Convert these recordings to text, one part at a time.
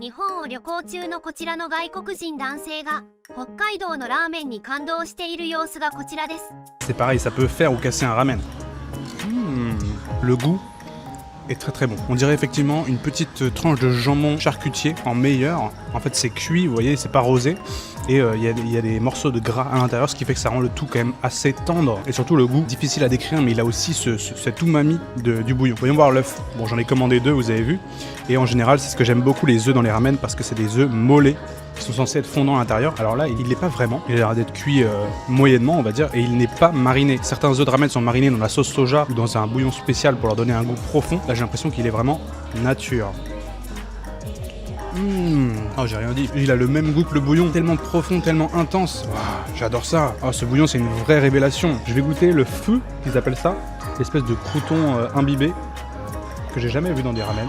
日本を旅行中のこちらの外国人男性が北海道のラーメンに感動している様子がこちらです。 C'est pareil, ça peut faire ou casser un ramen. Le goût est très très bon. On dirait effectivement une petite tranche de jambon charcutier en meilleur. En fait c'est cuit, vous voyez, c'est pas rosé. Et il y a des morceaux de gras à l'intérieur, ce qui fait que ça rend le tout quand même assez tendre. Et surtout le goût, difficile à décrire, mais il a aussi cet umami du bouillon. Voyons voir l'œuf. Bon, j'en ai commandé 2, vous avez vu. Et en général, c'est ce que j'aime beaucoup, les œufs dans les ramen, parce que c'est des œufs mollets qui sont censés être fondants à l'intérieur. Alors là, il n'est pas vraiment. Il a l'air d'être cuit moyennement, on va dire, et il n'est pas mariné. Certains œufs de ramen sont marinés dans la sauce soja ou dans un bouillon spécial pour leur donner un goût profond. Là, j'ai l'impression qu'il est vraiment nature. Oh, j'ai rien dit. Il a le même goût que le bouillon, tellement profond, tellement intense. Wow, j'adore ça. Oh, ce bouillon, c'est une vraie révélation. Je vais goûter le feu, qu'ils appellent ça, l'espèce de crouton imbibé que j'ai jamais vu dans des ramen.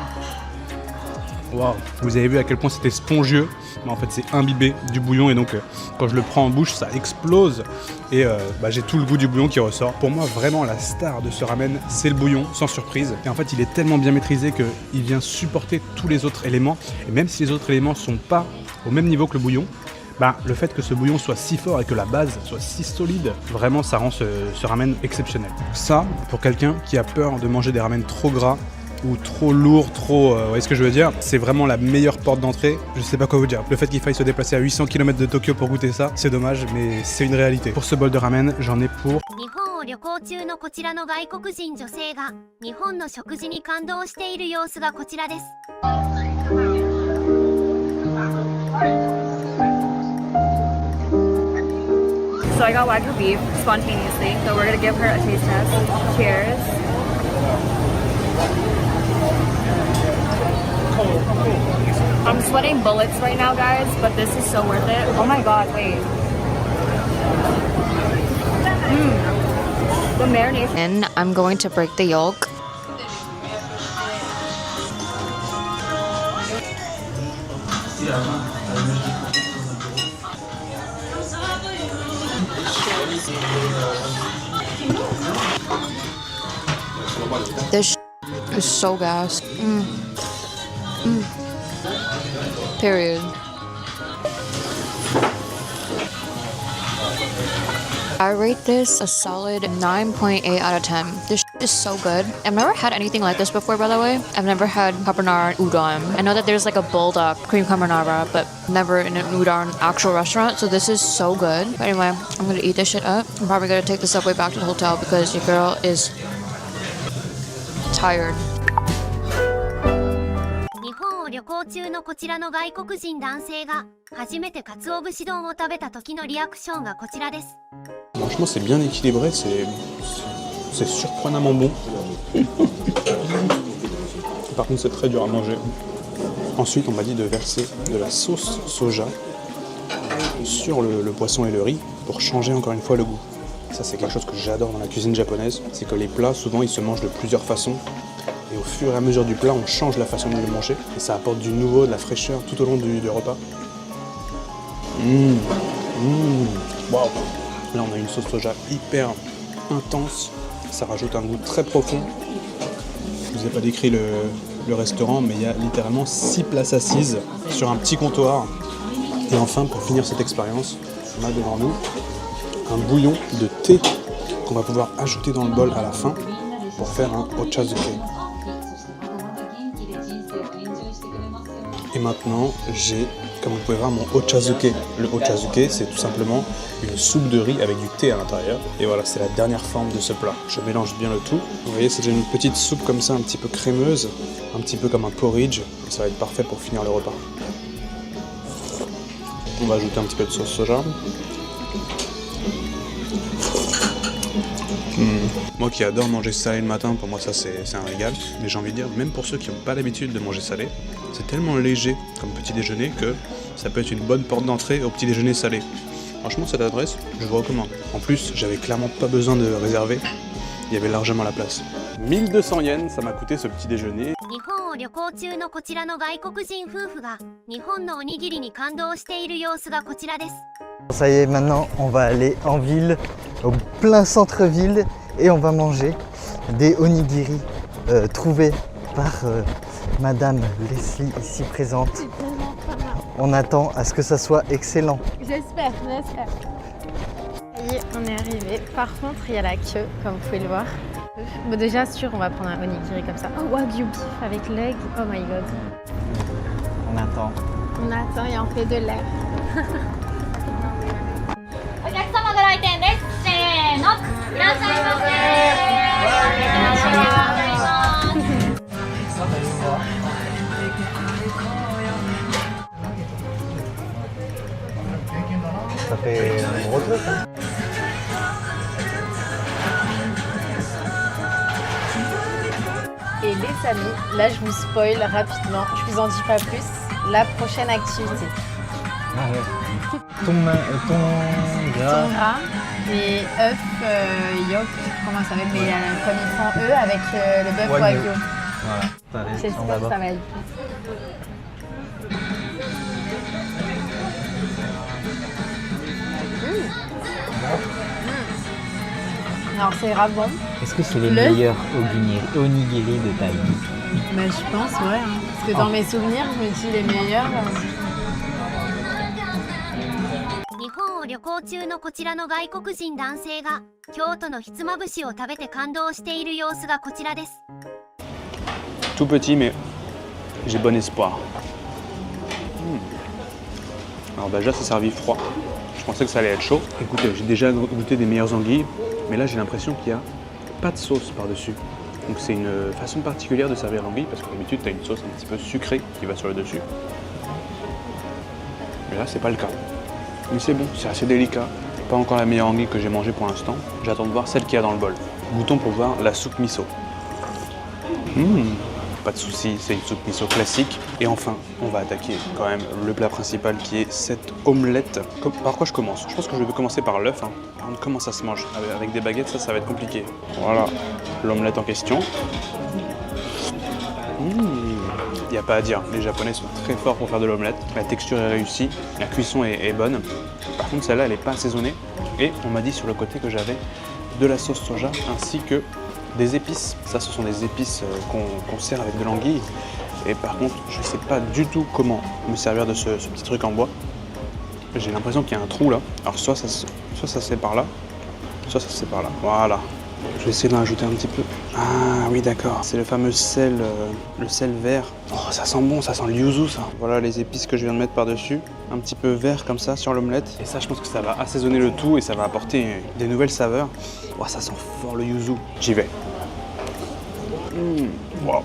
Waouh, vous avez vu à quel point c'était spongieux, mais en fait c'est imbibé du bouillon et donc quand je le prends en bouche ça explose et j'ai tout le goût du bouillon qui ressort. Pour moi vraiment la star de ce ramen c'est le bouillon, sans surprise, et en fait il est tellement bien maîtrisé qu'il vient supporter tous les autres éléments, et même si les autres éléments sont pas au même niveau que le bouillon, le fait que ce bouillon soit si fort et que la base soit si solide, vraiment ça rend ce ramen exceptionnel. Ça, pour quelqu'un qui a peur de manger des ramen trop gras ou trop lourd, trop... vous voyez ce que je veux dire? C'est vraiment la meilleure porte d'entrée, je sais pas quoi vous dire. Le fait qu'il faille se déplacer à 800 km de Tokyo pour goûter ça, c'est dommage, mais c'est une réalité. Pour ce bol de ramen, j'en ai pour... 日本を旅行中のこちらの外国人女性が日本の食事に感動している様子がこちらです。 So I got Wagyu beef spontaneously, so we're gonna give her a taste test. Cheers. I'm sweating bullets right now, guys, but this is so worth it. Oh my god, wait. The marinade. And I'm going to break the yolk. This is so gas. Period. I rate this a solid 9.8 out of 10. This is so good. I've never had anything like this before, by the way. I've never had carbonara udon. I know that there's like a bulldog cream carbonara, but never in an udon actual restaurant. So this is so good. But anyway, I'm gonna eat this shit up. I'm probably gonna take the subway back to the hotel because your girl is tired. 日本を旅行中のこちらの外国人男性が初めて鰹節丼を食べた時のリアクションがこちらです。 Franchement c'est bien équilibré, c'est surprenamment bon. Par contre c'est très dur à manger. Ensuite on m'a dit de verser de la sauce soja sur le poisson et le riz pour changer encore une fois le goût. Ça c'est quelque chose que j'adore dans la cuisine japonaise, c'est que les plats souvent ils se mangent de plusieurs façons. Et au fur et à mesure du plat, on change la façon de le manger. Et ça apporte du nouveau, de la fraîcheur tout au long du repas. Waouh. Là, on a une sauce soja hyper intense. Ça rajoute un goût très profond. Je vous ai pas décrit le restaurant, mais il y a littéralement 6 places assises sur un petit comptoir. Et enfin, pour finir cette expérience, on a devant nous un bouillon de thé qu'on va pouvoir ajouter dans le bol à la fin pour faire un ochazuke. Et maintenant, j'ai, comme vous pouvez voir, mon ochazuke. Le ochazuke, c'est tout simplement une soupe de riz avec du thé à l'intérieur. Et voilà, c'est la dernière forme de ce plat. Je mélange bien le tout. Vous voyez, c'est une petite soupe comme ça, un petit peu crémeuse, un petit peu comme un porridge. Et ça va être parfait pour finir le repas. On va ajouter un petit peu de sauce soja. Moi qui adore manger salé le matin, pour moi ça c'est un régal. Mais j'ai envie de dire, même pour ceux qui n'ont pas l'habitude de manger salé, c'est tellement léger comme petit déjeuner que ça peut être une bonne porte d'entrée au petit déjeuner salé. Franchement cette adresse, je vous recommande. En plus, j'avais clairement pas besoin de réserver, il y avait largement la place. 1200 yens, ça m'a coûté ce petit déjeuner. 日本を旅行中のこちらの外国人夫婦が日本のおにぎりに感動している様子がこちらです。 Ça y est, maintenant on va aller en ville, au plein centre-ville, et on va manger des onigiri trouvés par Madame Leslie ici présente. On attend à ce que ça soit excellent. J'espère. Et on est arrivé. Par contre, il y a la queue, comme vous pouvez le voir. Bon, déjà, sûr, on va prendre un onigiri comme ça. Oh, wagyu beef avec l'aigle. Oh my god. On attend. On attend et on fait de l'air. お客様ご来店ですせーのいらっしゃいませありがとうございます Ça fait un gros truc. Hein. Et les amis, là, je vous spoil rapidement. Je vous en dis pas plus. La prochaine activité. Ah ouais. Ton gras. Ton gras, les œufs yolk, comment ça s'appelle, mais comme ils font eux avec le bœuf Wagyu. wagyu. Voilà. Allez, J'espère on que va voir. ça va être. Alors c'est grave bon. Est-ce que c'est les Le- meilleurs onigiri de ta vie? Mais je pense ouais. Hein. Parce que dans mes souvenirs, je me dis les meilleurs. 日本を旅行中のこちらの外国人男性が京都のひつまぶしを食べて感動している様子がこちらです Tout petit, mais j'ai bon espoir. Alors déjà, c'est servi froid. Je pensais que ça allait être chaud. Écoutez, j'ai déjà goûté des meilleures anguilles, mais là, j'ai l'impression qu'il n'y a pas de sauce par-dessus. Donc c'est une façon particulière de servir l'anguille, parce que d'habitude, tu as une sauce un petit peu sucrée qui va sur le dessus. Mais là, c'est pas le cas. Mais c'est bon, c'est assez délicat. Pas encore la meilleure anguille que j'ai mangée pour l'instant. J'attends de voir celle qu'il y a dans le bol. Goûtons pour voir la soupe miso. Pas de souci, c'est une soupe miso classique. Et enfin, on va attaquer quand même le plat principal qui est cette omelette. Par quoi je commence? Je pense que je vais commencer par l'œuf. Hein. Par contre, comment ça se mange? Avec des baguettes, ça va être compliqué. Voilà, l'omelette en question. Il n'y a pas à dire, les Japonais sont très forts pour faire de l'omelette. La texture est réussie, la cuisson est bonne. Par contre, celle-là, elle n'est pas assaisonnée. Et on m'a dit sur le côté que j'avais de la sauce soja ainsi que des épices. Ça, ce sont des épices qu'on sert avec de l'anguille. Et par contre, je ne sais pas du tout comment me servir de ce petit truc en bois. J'ai l'impression qu'il y a un trou là. Alors soit ça se fait par là, soit ça se fait par là. Voilà. Je vais essayer d'en rajouter un petit peu. Ah oui, d'accord. C'est le fameux sel, le sel vert. Oh, ça sent bon, ça sent le yuzu, ça. Voilà les épices que je viens de mettre par-dessus. Un petit peu vert comme ça sur l'omelette. Et ça, je pense que ça va assaisonner le tout et ça va apporter des nouvelles saveurs. Oh, ça sent fort le yuzu. J'y vais. Wow.